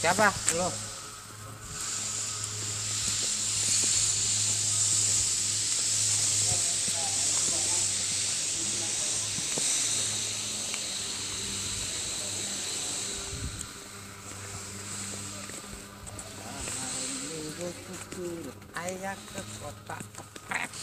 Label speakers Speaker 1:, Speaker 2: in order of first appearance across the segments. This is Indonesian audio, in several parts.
Speaker 1: Siapa? Lo. Ayah ke kota Kepret.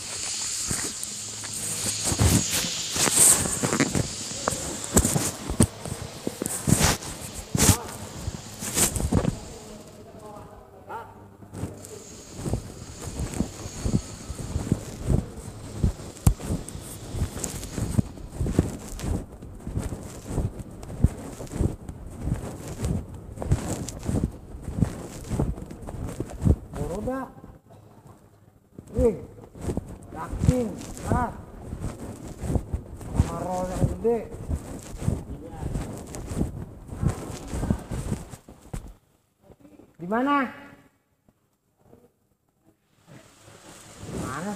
Speaker 1: Udah, yakin, sama roll yang gede. Di mana? Mana?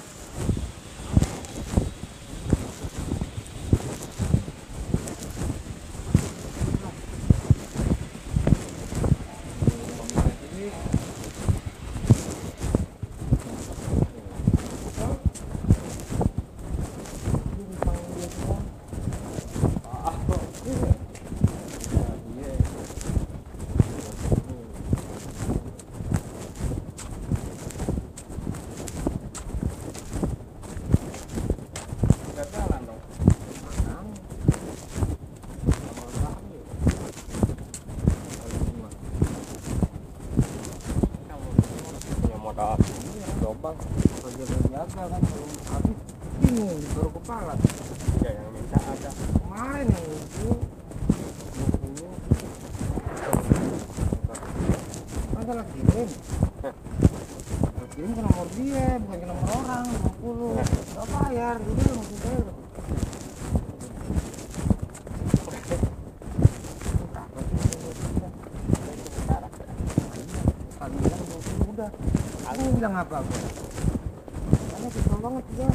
Speaker 1: Lobang jaga kan belum habis, bingung baru kepala ya yang minta ada kemarin yang itu 20 kan salah kirim ke nomor dia bukan ke nomor orang 50 gak bayar jadi langsung bayar bilang 20 udah aku bilang apa karena kesel banget juga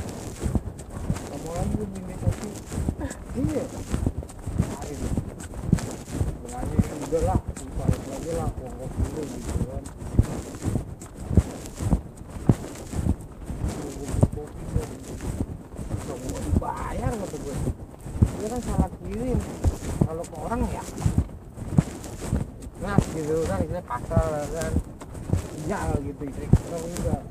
Speaker 1: kamu lagi minta kopi iya hari itu bilangnya udah lah balik lagi lah ongkos dulu gitu kan gak mau dibayar kata gue dia kan salah kirim kalau ke orang ya nah gitu kan kita kasar kan iya gitu istri kita juga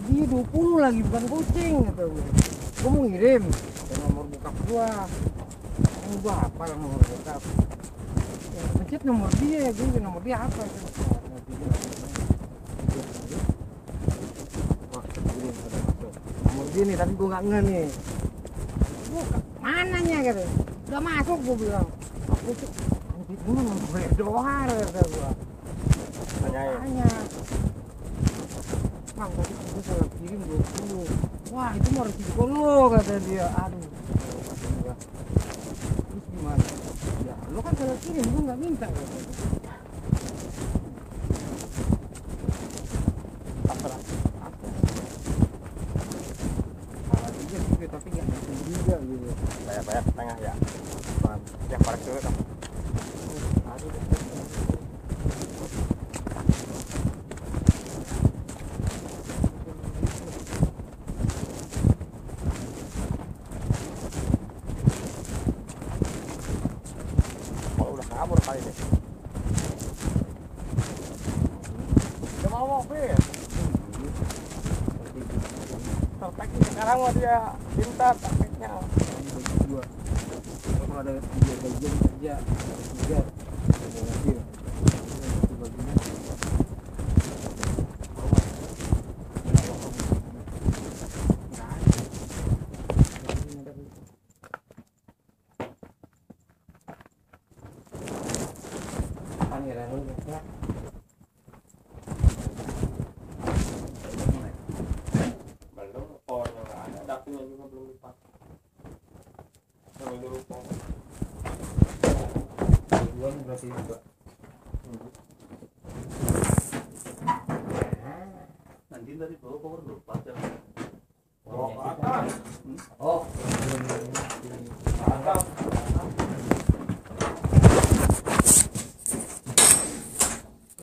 Speaker 1: dia 20 lagi bukan kucing kata gue mau ngirim ke nomor bokap gue apa lah nomor bokap ya pencet nomor dia gue nomor dia apa nomor dia nih tapi gue nggak nge nih gue mananya gitu udah masuk gue bilang aku tuh anjir gue nomor doar kata gue tanya bang tadi gue salah kirim 20 wah itu mau resiko lo kata dia aduh kata gua terus gimana ya lo kan salah kirim gue nggak minta kata apa salah juga sih tapi nggak ngerti juga gitu bayar setengah ya yang parek dulu dong aduh kabur kali ini udah mau mobil terteknya sekarang mau dia pintar terteknya dua kalau ada 3 bagian kerja 3 mobil belum pohonnya nggak ada dapurnya juga belum dipakai kalau dulu pohon tujuan berarti juga nanti dari bawah pohon lupa